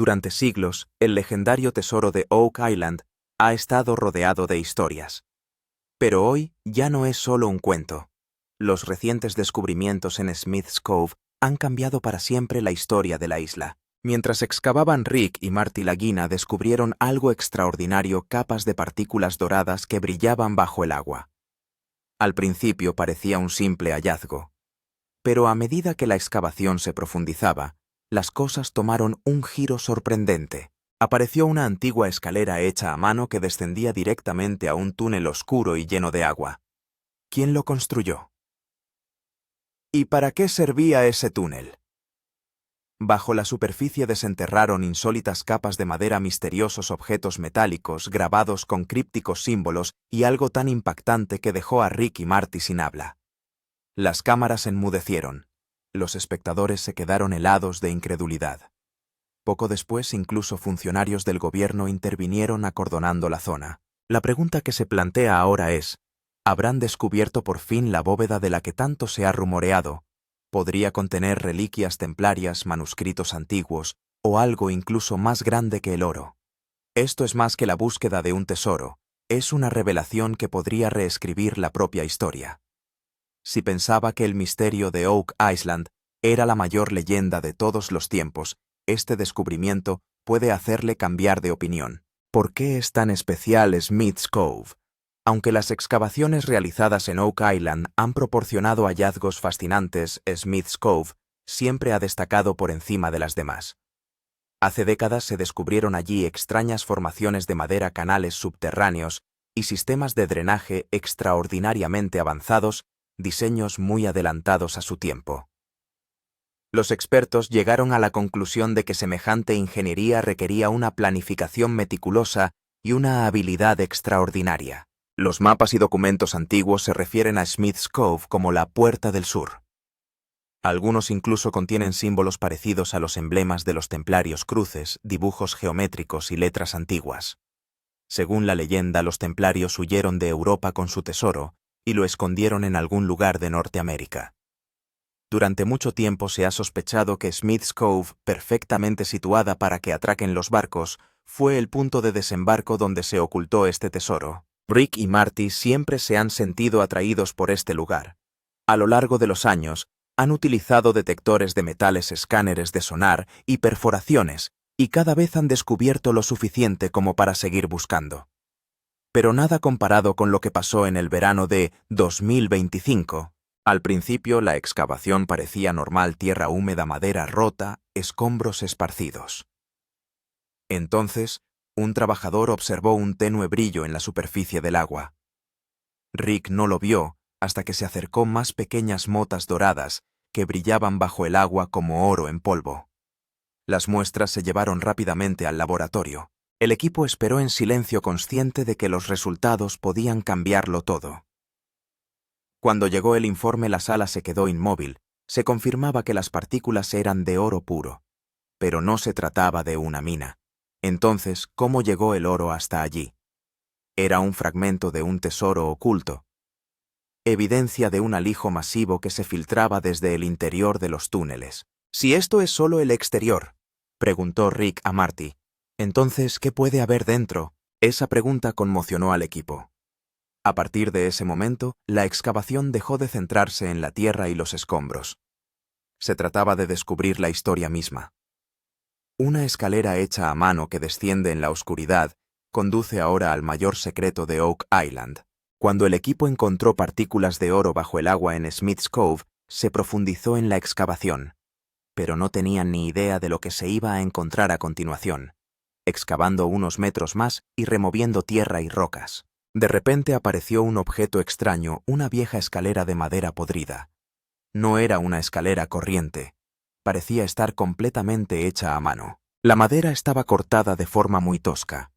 Durante siglos, el legendario tesoro de Oak Island ha estado rodeado de historias. Pero hoy ya no es solo un cuento. Los recientes descubrimientos en Smith's Cove han cambiado para siempre la historia de la isla. Mientras excavaban, Rick y Marty Lagina descubrieron algo extraordinario: capas de partículas doradas que brillaban bajo el agua. Al principio parecía un simple hallazgo, pero a medida que la excavación se profundizaba, las cosas tomaron un giro sorprendente. Apareció una antigua escalera hecha a mano que descendía directamente a un túnel oscuro y lleno de agua. ¿Quién lo construyó? ¿Y para qué servía ese túnel? Bajo la superficie desenterraron insólitas capas de madera, misteriosos objetos metálicos grabados con crípticos símbolos y algo tan impactante que dejó a Rick y Marty sin habla. Las cámaras enmudecieron. Los espectadores se quedaron helados de incredulidad. Poco después, incluso funcionarios del gobierno intervinieron acordonando la zona. La pregunta que se plantea ahora es: ¿habrán descubierto por fin la bóveda de la que tanto se ha rumoreado? ¿Podría contener reliquias templarias, manuscritos antiguos o algo incluso más grande que el oro? Esto es más que la búsqueda de un tesoro, es una revelación que podría reescribir la propia historia. Si pensaba que el misterio de Oak Island era la mayor leyenda de todos los tiempos, este descubrimiento puede hacerle cambiar de opinión. ¿Por qué es tan especial Smith's Cove? Aunque las excavaciones realizadas en Oak Island han proporcionado hallazgos fascinantes, Smith's Cove siempre ha destacado por encima de las demás. Hace décadas se descubrieron allí extrañas formaciones de madera, canales subterráneos y sistemas de drenaje extraordinariamente avanzados, diseños muy adelantados a su tiempo. Los expertos llegaron a la conclusión de que semejante ingeniería requería una planificación meticulosa y una habilidad extraordinaria. Los mapas y documentos antiguos se refieren a Smith's Cove como la Puerta del Sur. Algunos incluso contienen símbolos parecidos a los emblemas de los templarios: cruces, dibujos geométricos y letras antiguas. Según la leyenda, los templarios huyeron de Europa con su tesoro y lo escondieron en algún lugar de Norteamérica. Durante mucho tiempo se ha sospechado que Smith's Cove, perfectamente situada para que atraquen los barcos, fue el punto de desembarco donde se ocultó este tesoro. Rick y Marty siempre se han sentido atraídos por este lugar. A lo largo de los años, han utilizado detectores de metales, escáneres de sonar y perforaciones, y cada vez han descubierto lo suficiente como para seguir buscando. Pero nada comparado con lo que pasó en el verano de 2025. Al principio la excavación parecía normal: tierra húmeda, madera rota, escombros esparcidos. Entonces, un trabajador observó un tenue brillo en la superficie del agua. Rick no lo vio hasta que se acercó más pequeñas motas doradas que brillaban bajo el agua como oro en polvo. Las muestras se llevaron rápidamente al laboratorio. El equipo esperó en silencio, consciente de que los resultados podían cambiarlo todo. Cuando llegó el informe, la sala se quedó inmóvil. Se confirmaba que las partículas eran de oro puro. Pero no se trataba de una mina. Entonces, ¿cómo llegó el oro hasta allí? Era un fragmento de un tesoro oculto. Evidencia de un alijo masivo que se filtraba desde el interior de los túneles. «Si esto es solo el exterior», preguntó Rick a Marty, «entonces, ¿qué puede haber dentro?» Esa pregunta conmocionó al equipo. A partir de ese momento, la excavación dejó de centrarse en la tierra y los escombros. Se trataba de descubrir la historia misma. Una escalera hecha a mano que desciende en la oscuridad conduce ahora al mayor secreto de Oak Island. Cuando el equipo encontró partículas de oro bajo el agua en Smith's Cove, se profundizó en la excavación. Pero no tenían ni idea de lo que se iba a encontrar a continuación. Excavando unos metros más y removiendo tierra y rocas, de repente apareció un objeto extraño: una vieja escalera de madera podrida. No era una escalera corriente. Parecía estar completamente hecha a mano. La madera estaba cortada de forma muy tosca.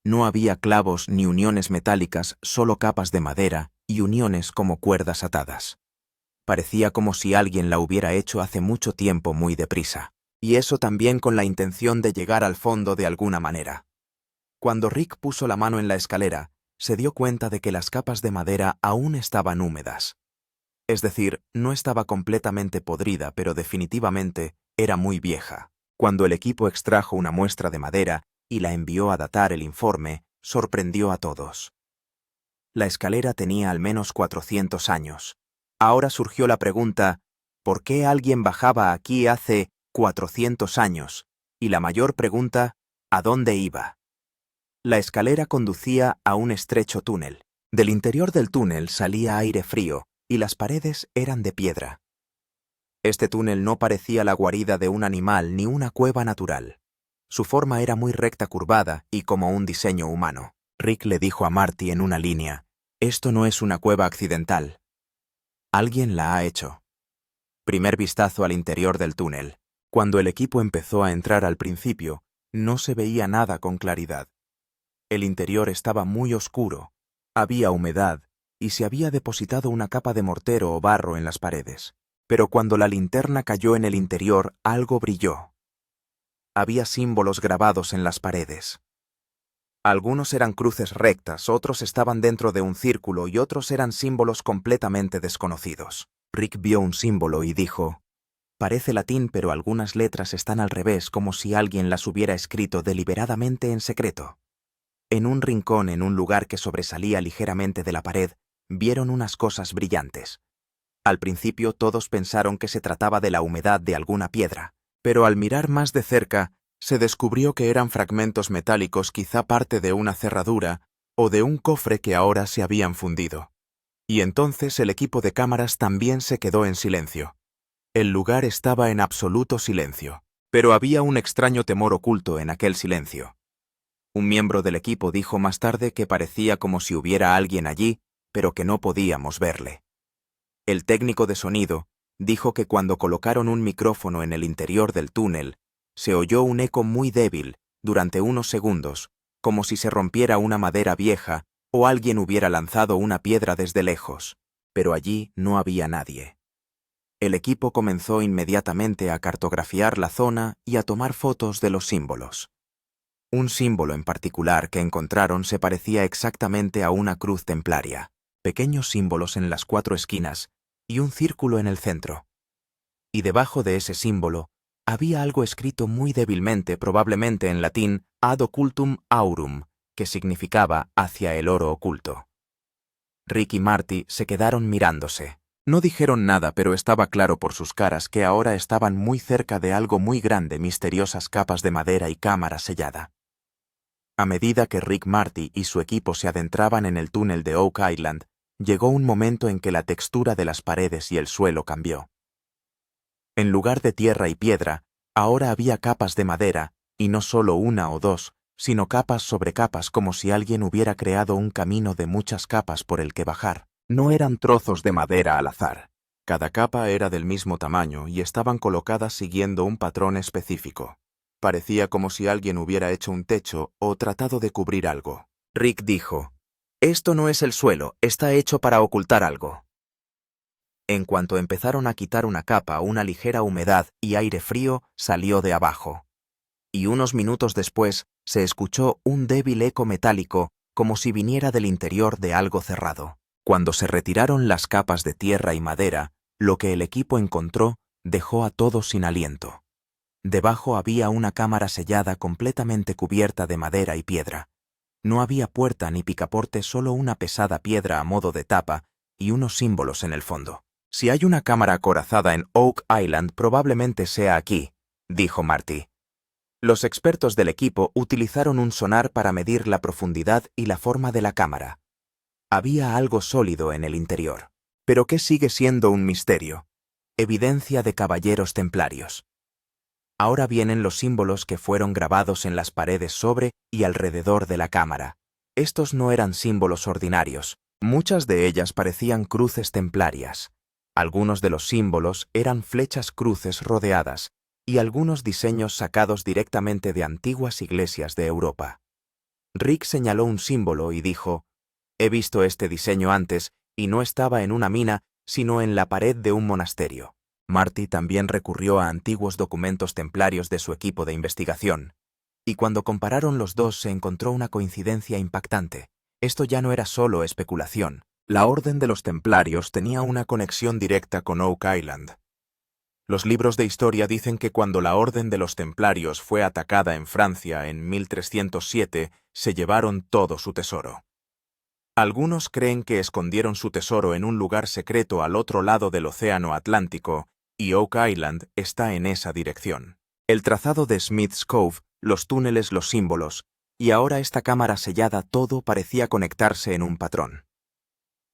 No había clavos ni uniones metálicas, solo capas de madera y uniones como cuerdas atadas. Parecía como si alguien la hubiera hecho hace mucho tiempo muy deprisa. Y eso también con la intención de llegar al fondo de alguna manera. Cuando Rick puso la mano en la escalera, se dio cuenta de que las capas de madera aún estaban húmedas. Es decir, no estaba completamente podrida, pero definitivamente era muy vieja. Cuando el equipo extrajo una muestra de madera y la envió a datar el informe, sorprendió a todos. La escalera tenía al menos 400 años. Ahora surgió la pregunta, ¿por qué alguien bajaba aquí hace 400 años? Y la mayor pregunta, ¿a dónde iba? La escalera conducía a un estrecho túnel. Del interior del túnel salía aire frío y las paredes eran de piedra. Este túnel no parecía la guarida de un animal ni una cueva natural. Su forma era muy recta curvada y como un diseño humano. Rick le dijo a Marty en una línea, «Esto no es una cueva accidental. Alguien la ha hecho». Primer vistazo al interior del túnel. Cuando el equipo empezó a entrar al principio, no se veía nada con claridad. El interior estaba muy oscuro, había humedad y se había depositado una capa de mortero o barro en las paredes. Pero cuando la linterna cayó en el interior, algo brilló. Había símbolos grabados en las paredes. Algunos eran cruces rectas, otros estaban dentro de un círculo y otros eran símbolos completamente desconocidos. Rick vio un símbolo y dijo, «Parece latín, pero algunas letras están al revés, como si alguien las hubiera escrito deliberadamente en secreto». En un rincón, en un lugar que sobresalía ligeramente de la pared, vieron unas cosas brillantes. Al principio todos pensaron que se trataba de la humedad de alguna piedra, pero al mirar más de cerca, se descubrió que eran fragmentos metálicos, quizá parte de una cerradura o de un cofre que ahora se habían fundido. Y entonces el equipo de cámaras también se quedó en silencio. El lugar estaba en absoluto silencio, pero había un extraño temor oculto en aquel silencio. Un miembro del equipo dijo más tarde que parecía como si hubiera alguien allí, pero que no podíamos verle. El técnico de sonido dijo que cuando colocaron un micrófono en el interior del túnel, se oyó un eco muy débil durante unos segundos, como si se rompiera una madera vieja o alguien hubiera lanzado una piedra desde lejos, pero allí no había nadie. El equipo comenzó inmediatamente a cartografiar la zona y a tomar fotos de los símbolos. Un símbolo en particular que encontraron se parecía exactamente a una cruz templaria, pequeños símbolos en las 4 esquinas y un círculo en el centro. Y debajo de ese símbolo había algo escrito muy débilmente, probablemente en latín, ad occultum aurum, que significaba hacia el oro oculto. Rick y Marty se quedaron mirándose. No dijeron nada, pero estaba claro por sus caras que ahora estaban muy cerca de algo muy grande, misteriosas capas de madera y cámara sellada. A medida que Rick, Marty y su equipo se adentraban en el túnel de Oak Island, llegó un momento en que la textura de las paredes y el suelo cambió. En lugar de tierra y piedra, ahora había capas de madera, y no solo una o dos, sino capas sobre capas, como si alguien hubiera creado un camino de muchas capas por el que bajar. No eran trozos de madera al azar. Cada capa era del mismo tamaño y estaban colocadas siguiendo un patrón específico. Parecía como si alguien hubiera hecho un techo o tratado de cubrir algo. Rick dijo, «Esto no es el suelo, está hecho para ocultar algo». En cuanto empezaron a quitar una capa, una ligera humedad y aire frío salió de abajo. Y unos minutos después se escuchó un débil eco metálico, como si viniera del interior de algo cerrado. Cuando se retiraron las capas de tierra y madera, lo que el equipo encontró dejó a todos sin aliento. Debajo había una cámara sellada completamente cubierta de madera y piedra. No había puerta ni picaporte, solo una pesada piedra a modo de tapa y unos símbolos en el fondo. «Si hay una cámara acorazada en Oak Island, probablemente sea aquí», dijo Marty. Los expertos del equipo utilizaron un sonar para medir la profundidad y la forma de la cámara. Había algo sólido en el interior. ¿Pero qué sigue siendo un misterio? Evidencia de caballeros templarios. Ahora vienen los símbolos que fueron grabados en las paredes sobre y alrededor de la cámara. Estos no eran símbolos ordinarios. Muchas de ellas parecían cruces templarias. Algunos de los símbolos eran flechas cruces rodeadas y algunos diseños sacados directamente de antiguas iglesias de Europa. Rick señaló un símbolo y dijo, «He visto este diseño antes y no estaba en una mina, sino en la pared de un monasterio». Marty también recurrió a antiguos documentos templarios de su equipo de investigación, y cuando compararon los dos se encontró una coincidencia impactante. Esto ya no era solo especulación. La Orden de los Templarios tenía una conexión directa con Oak Island. Los libros de historia dicen que cuando la Orden de los Templarios fue atacada en Francia en 1307, se llevaron todo su tesoro. Algunos creen que escondieron su tesoro en un lugar secreto al otro lado del Océano Atlántico, y Oak Island está en esa dirección. El trazado de Smith's Cove, los túneles, los símbolos, y ahora esta cámara sellada, todo parecía conectarse en un patrón.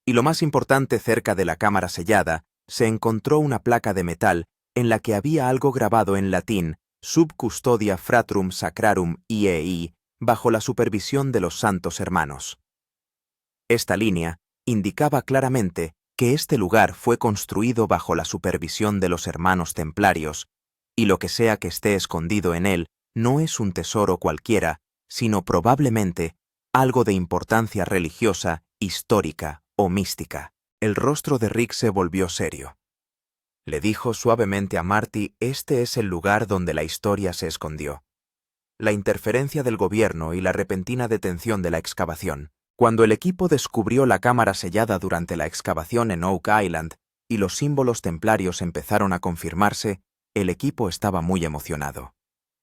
Y lo más importante, cerca de la cámara sellada, se encontró una placa de metal en la que había algo grabado en latín, Sub Custodia Fratrum Sacrarum IEI, bajo la supervisión de los santos hermanos. Esta línea indicaba claramente que este lugar fue construido bajo la supervisión de los hermanos templarios, y lo que sea que esté escondido en él no es un tesoro cualquiera, sino probablemente algo de importancia religiosa, histórica o mística. El rostro de Rick se volvió serio. Le dijo suavemente a Marty: este es el lugar donde la historia se escondió. La interferencia del gobierno y la repentina detención de la excavación. Cuando el equipo descubrió la cámara sellada durante la excavación en Oak Island y los símbolos templarios empezaron a confirmarse, el equipo estaba muy emocionado.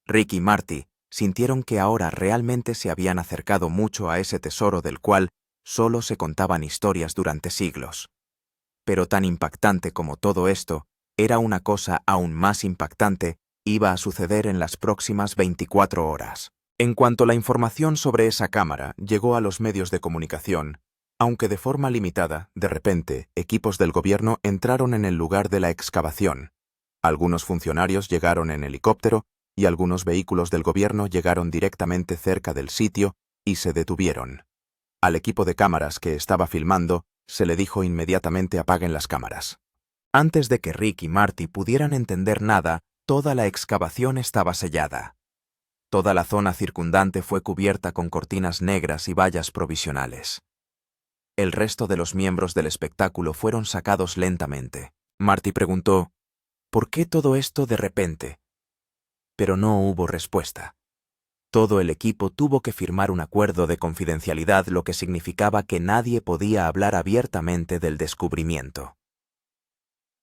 Rick y Marty sintieron que ahora realmente se habían acercado mucho a ese tesoro del cual solo se contaban historias durante siglos. Pero tan impactante como todo esto, era una cosa aún más impactante, iba a suceder en las próximas 24 horas. En cuanto la información sobre esa cámara llegó a los medios de comunicación, aunque de forma limitada, de repente, equipos del gobierno entraron en el lugar de la excavación. Algunos funcionarios llegaron en helicóptero y algunos vehículos del gobierno llegaron directamente cerca del sitio y se detuvieron. Al equipo de cámaras que estaba filmando, se le dijo inmediatamente: apaguen las cámaras. Antes de que Rick y Marty pudieran entender nada, toda la excavación estaba sellada. Toda la zona circundante fue cubierta con cortinas negras y vallas provisionales. El resto de los miembros del espectáculo fueron sacados lentamente. Marty preguntó: ¿por qué todo esto de repente? Pero no hubo respuesta. Todo el equipo tuvo que firmar un acuerdo de confidencialidad, lo que significaba que nadie podía hablar abiertamente del descubrimiento.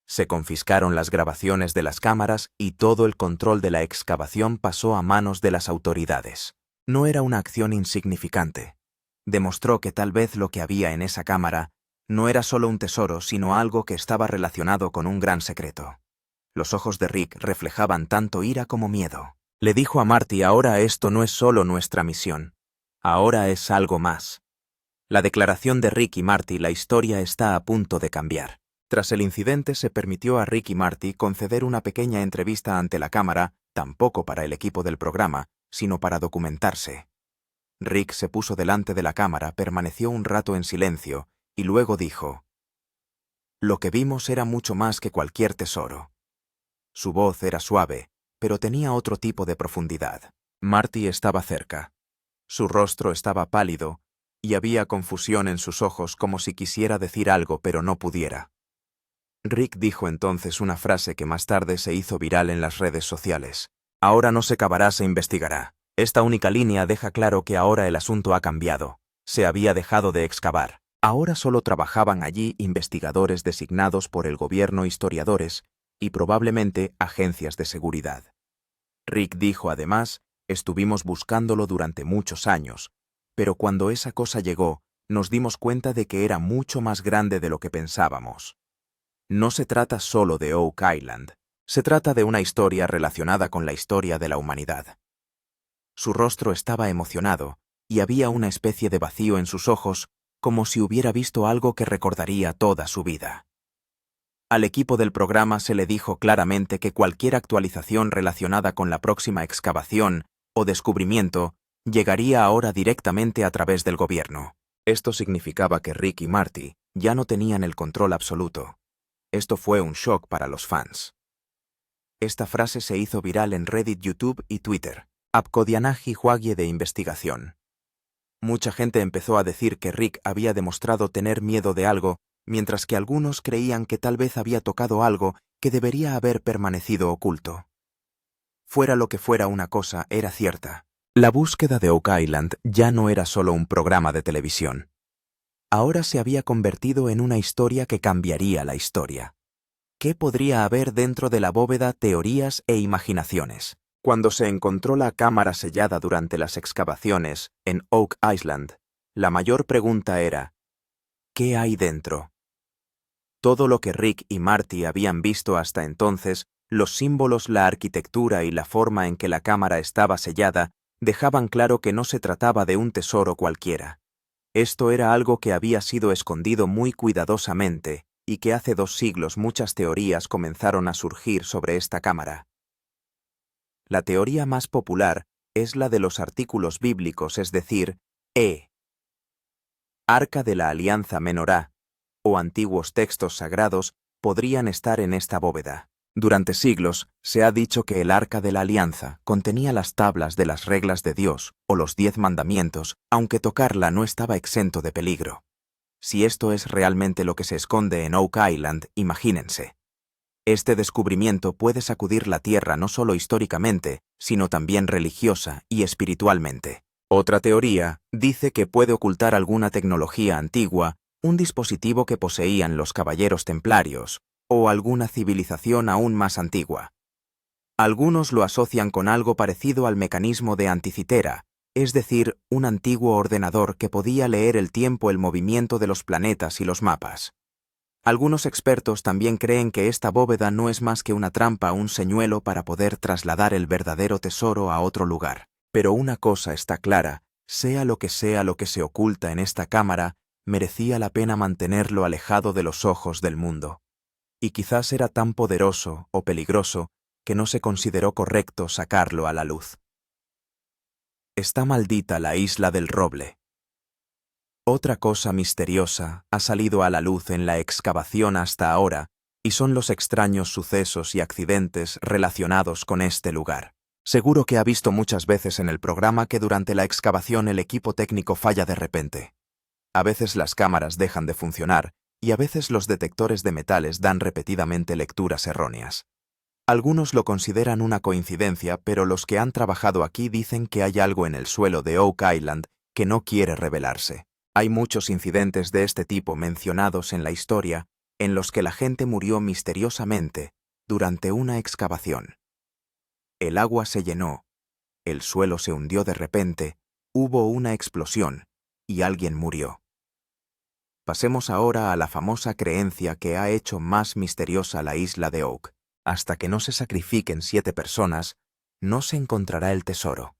Se confiscaron las grabaciones de las cámaras y todo el control de la excavación pasó a manos de las autoridades. No era una acción insignificante. Demostró que tal vez lo que había en esa cámara no era solo un tesoro, sino algo que estaba relacionado con un gran secreto. Los ojos de Rick reflejaban tanto ira como miedo. Le dijo a Marty: ahora esto no es solo nuestra misión. Ahora es algo más. La declaración de Rick y Marty: la historia está a punto de cambiar. Tras el incidente se permitió a Rick y Marty conceder una pequeña entrevista ante la cámara, tampoco para el equipo del programa, sino para documentarse. Rick se puso delante de la cámara, permaneció un rato en silencio, y luego dijo: lo que vimos era mucho más que cualquier tesoro. Su voz era suave, pero tenía otro tipo de profundidad. Marty estaba cerca. Su rostro estaba pálido, y había confusión en sus ojos, como si quisiera decir algo pero no pudiera. Rick dijo entonces una frase que más tarde se hizo viral en las redes sociales. Ahora no se cavará, se investigará. Esta única línea deja claro que ahora el asunto ha cambiado. Se había dejado de excavar. Ahora solo trabajaban allí investigadores designados por el gobierno, historiadores y probablemente agencias de seguridad. Rick dijo además: estuvimos buscándolo durante muchos años, pero cuando esa cosa llegó, nos dimos cuenta de que era mucho más grande de lo que pensábamos. No se trata solo de Oak Island, se trata de una historia relacionada con la historia de la humanidad. Su rostro estaba emocionado, y había una especie de vacío en sus ojos, como si hubiera visto algo que recordaría toda su vida. Al equipo del programa se le dijo claramente que cualquier actualización relacionada con la próxima excavación o descubrimiento llegaría ahora directamente a través del gobierno. Esto significaba que Rick y Marty ya no tenían el control absoluto. Esto fue un shock para los fans. Esta frase se hizo viral en Reddit, YouTube y Twitter. Apkodianaji Juagie de investigación. Mucha gente empezó a decir que Rick había demostrado tener miedo de algo, mientras que algunos creían que tal vez había tocado algo que debería haber permanecido oculto. Fuera lo que fuera, una cosa era cierta. La búsqueda de Oak Island ya no era solo un programa de televisión. Ahora se había convertido en una historia que cambiaría la historia. ¿Qué podría haber dentro de la bóveda? Teorías e imaginaciones. Cuando se encontró la cámara sellada durante las excavaciones en Oak Island, la mayor pregunta era, ¿qué hay dentro? Todo lo que Rick y Marty habían visto hasta entonces, los símbolos, la arquitectura y la forma en que la cámara estaba sellada, dejaban claro que no se trataba de un tesoro cualquiera. Esto era algo que había sido escondido muy cuidadosamente, y que hace 2 siglos muchas teorías comenzaron a surgir sobre esta cámara. La teoría más popular es la de los artículos bíblicos, es decir, Arca de la Alianza Menorá, o antiguos textos sagrados, podrían estar en esta bóveda. Durante siglos se ha dicho que el Arca de la Alianza contenía las tablas de las reglas de Dios o los 10 mandamientos, aunque tocarla no estaba exento de peligro. Si esto es realmente lo que se esconde en Oak Island, imagínense. Este descubrimiento puede sacudir la Tierra no solo históricamente, sino también religiosa y espiritualmente. Otra teoría dice que puede ocultar alguna tecnología antigua, un dispositivo que poseían los caballeros templarios, o alguna civilización aún más antigua. Algunos lo asocian con algo parecido al mecanismo de Anticitera, es decir, un antiguo ordenador que podía leer el tiempo, el movimiento de los planetas y los mapas. Algunos expertos también creen que esta bóveda no es más que una trampa, un señuelo para poder trasladar el verdadero tesoro a otro lugar. Pero una cosa está clara, sea lo que se oculta en esta cámara, merecía la pena mantenerlo alejado de los ojos del mundo. Y quizás era tan poderoso o peligroso que no se consideró correcto sacarlo a la luz. Está maldita la isla del roble. Otra cosa misteriosa ha salido a la luz en la excavación hasta ahora, y son los extraños sucesos y accidentes relacionados con este lugar. Seguro que ha visto muchas veces en el programa que durante la excavación el equipo técnico falla de repente. A veces las cámaras dejan de funcionar, y a veces los detectores de metales dan repetidamente lecturas erróneas. Algunos lo consideran una coincidencia, pero los que han trabajado aquí dicen que hay algo en el suelo de Oak Island que no quiere revelarse. Hay muchos incidentes de este tipo mencionados en la historia en los que la gente murió misteriosamente durante una excavación. El agua se llenó, el suelo se hundió de repente, hubo una explosión y alguien murió. Pasemos ahora a la famosa creencia que ha hecho más misteriosa la isla de Oak. Hasta que no se sacrifiquen 7 personas, no se encontrará el tesoro.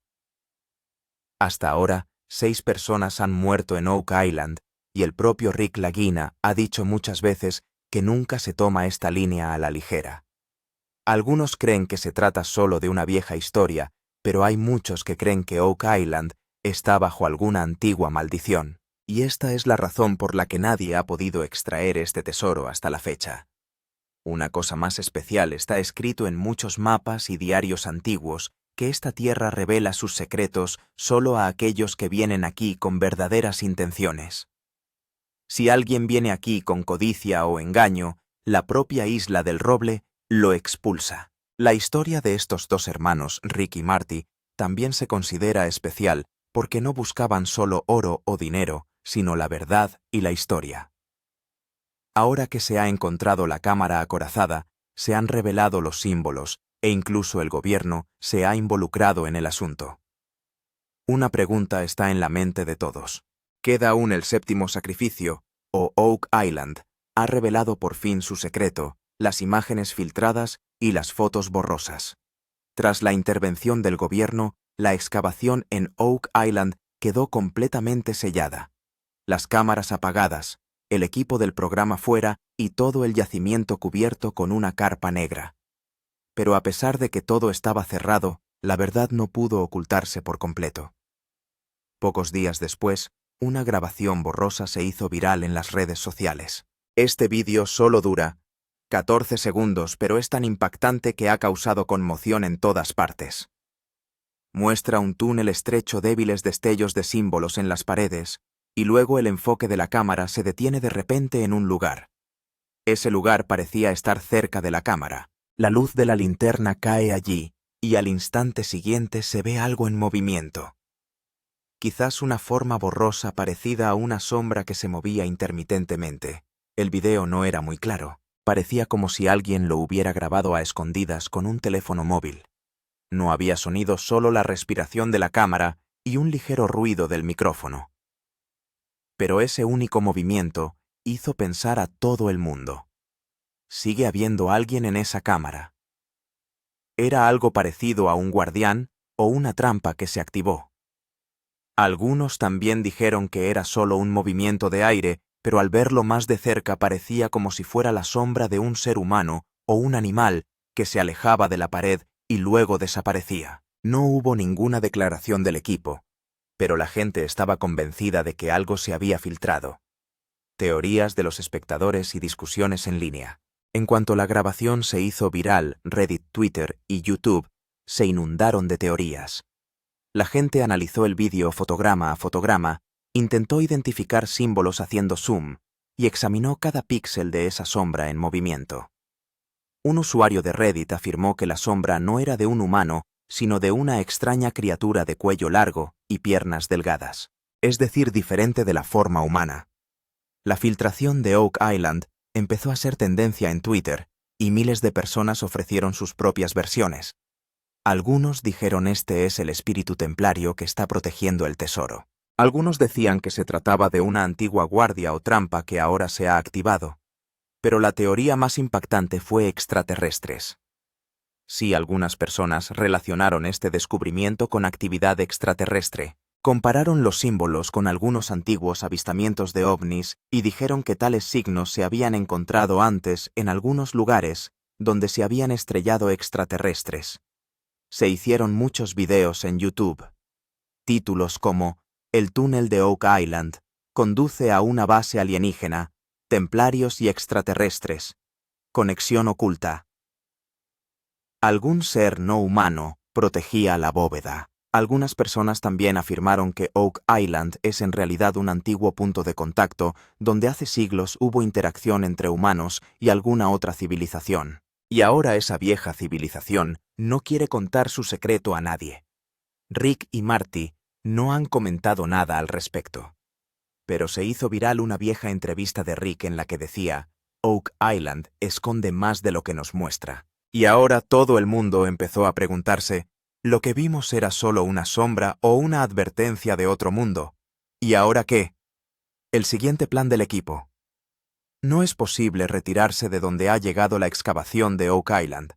Hasta ahora, 6 personas han muerto en Oak Island, y el propio Rick Lagina ha dicho muchas veces que nunca se toma esta línea a la ligera. Algunos creen que se trata solo de una vieja historia, pero hay muchos que creen que Oak Island está bajo alguna antigua maldición, y esta es la razón por la que nadie ha podido extraer este tesoro hasta la fecha. Una cosa más especial está escrito en muchos mapas y diarios antiguos, que esta tierra revela sus secretos solo a aquellos que vienen aquí con verdaderas intenciones. Si alguien viene aquí con codicia o engaño, la propia isla del roble lo expulsa. La historia de estos 2 hermanos, Rick y Marty, también se considera especial porque no buscaban solo oro o dinero, sino la verdad y la historia. Ahora que se ha encontrado la cámara acorazada, se han revelado los símbolos e incluso el gobierno se ha involucrado en el asunto. Una pregunta está en la mente de todos. Queda aún el 7º sacrificio, o Oak Island ha revelado por fin su secreto, las imágenes filtradas y las fotos borrosas. Tras la intervención del gobierno, la excavación en Oak Island quedó completamente sellada. Las cámaras apagadas, el equipo del programa fuera y todo el yacimiento cubierto con una carpa negra. Pero a pesar de que todo estaba cerrado, la verdad no pudo ocultarse por completo. Pocos días después, una grabación borrosa se hizo viral en las redes sociales. Este vídeo solo dura 14 segundos, pero es tan impactante que ha causado conmoción en todas partes. Muestra un túnel estrecho, débiles destellos de símbolos en las paredes, y luego el enfoque de la cámara se detiene de repente en un lugar. Ese lugar parecía estar cerca de la cámara. La luz de la linterna cae allí, y al instante siguiente se ve algo en movimiento. Quizás una forma borrosa parecida a una sombra que se movía intermitentemente. El video no era muy claro, parecía como si alguien lo hubiera grabado a escondidas con un teléfono móvil. No había sonido, solo la respiración de la cámara y un ligero ruido del micrófono. Pero ese único movimiento hizo pensar a todo el mundo. Sigue habiendo alguien en esa cámara. Era algo parecido a un guardián o una trampa que se activó. Algunos también dijeron que era solo un movimiento de aire, pero al verlo más de cerca parecía como si fuera la sombra de un ser humano o un animal que se alejaba de la pared y luego desaparecía. No hubo ninguna declaración del equipo, pero la gente estaba convencida de que algo se había filtrado. Teorías de los espectadores y discusiones en línea. En cuanto la grabación se hizo viral, Reddit, Twitter y YouTube se inundaron de teorías. La gente analizó el vídeo fotograma a fotograma, intentó identificar símbolos haciendo zoom y examinó cada píxel de esa sombra en movimiento. Un usuario de Reddit afirmó que la sombra no era de un humano, sino de una extraña criatura de cuello largo y piernas delgadas, es decir, diferente de la forma humana. La filtración de Oak Island empezó a ser tendencia en Twitter y miles de personas ofrecieron sus propias versiones. Algunos dijeron este es el espíritu templario que está protegiendo el tesoro. Algunos decían que se trataba de una antigua guardia o trampa que ahora se ha activado. Pero la teoría más impactante fue extraterrestres. Sí, algunas personas relacionaron este descubrimiento con actividad extraterrestre. Compararon los símbolos con algunos antiguos avistamientos de ovnis y dijeron que tales signos se habían encontrado antes en algunos lugares donde se habían estrellado extraterrestres. Se hicieron muchos videos en YouTube. Títulos como "El túnel de Oak Island conduce a una base alienígena, templarios y extraterrestres, conexión oculta. Algún ser no humano protegía la bóveda". Algunas personas también afirmaron que Oak Island es en realidad un antiguo punto de contacto donde hace siglos hubo interacción entre humanos y alguna otra civilización. Y ahora esa vieja civilización no quiere contar su secreto a nadie. Rick y Marty no han comentado nada al respecto. Pero se hizo viral una vieja entrevista de Rick en la que decía, Oak Island esconde más de lo que nos muestra. Y ahora todo el mundo empezó a preguntarse, ¿lo que vimos era solo una sombra o una advertencia de otro mundo? ¿Y ahora qué? El siguiente plan del equipo. No es posible retirarse de donde ha llegado la excavación de Oak Island.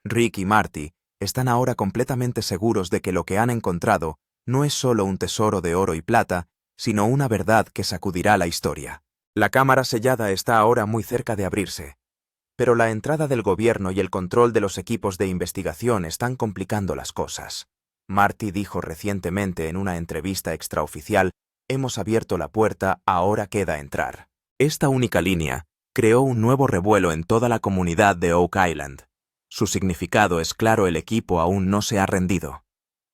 Rick y Marty están ahora completamente seguros de que lo que han encontrado no es solo un tesoro de oro y plata, sino una verdad que sacudirá la historia. La cámara sellada está ahora muy cerca de abrirse. Pero la entrada del gobierno y el control de los equipos de investigación están complicando las cosas. Marty dijo recientemente en una entrevista extraoficial, hemos abierto la puerta, ahora queda entrar. Esta única línea creó un nuevo revuelo en toda la comunidad de Oak Island. Su significado es claro, el equipo aún no se ha rendido.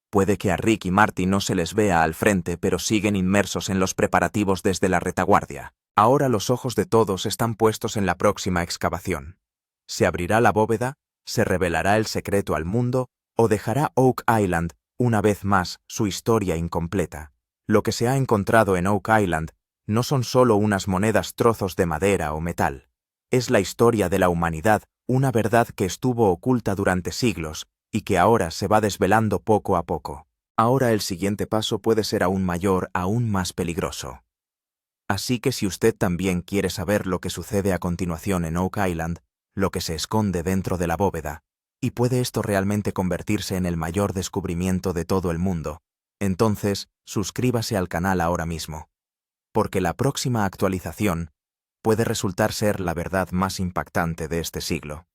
Puede que a Rick y Marty no se les vea al frente, pero siguen inmersos en los preparativos desde la retaguardia. Ahora los ojos de todos están puestos en la próxima excavación. ¿Se abrirá la bóveda? ¿Se revelará el secreto al mundo? ¿O dejará Oak Island, una vez más, su historia incompleta? Lo que se ha encontrado en Oak Island no son solo unas monedas, trozos de madera o metal. Es la historia de la humanidad, una verdad que estuvo oculta durante siglos y que ahora se va desvelando poco a poco. Ahora el siguiente paso puede ser aún mayor, aún más peligroso. Así que si usted también quiere saber lo que sucede a continuación en Oak Island, lo que se esconde dentro de la bóveda, y puede esto realmente convertirse en el mayor descubrimiento de todo el mundo, entonces suscríbase al canal ahora mismo, porque la próxima actualización puede resultar ser la verdad más impactante de este siglo.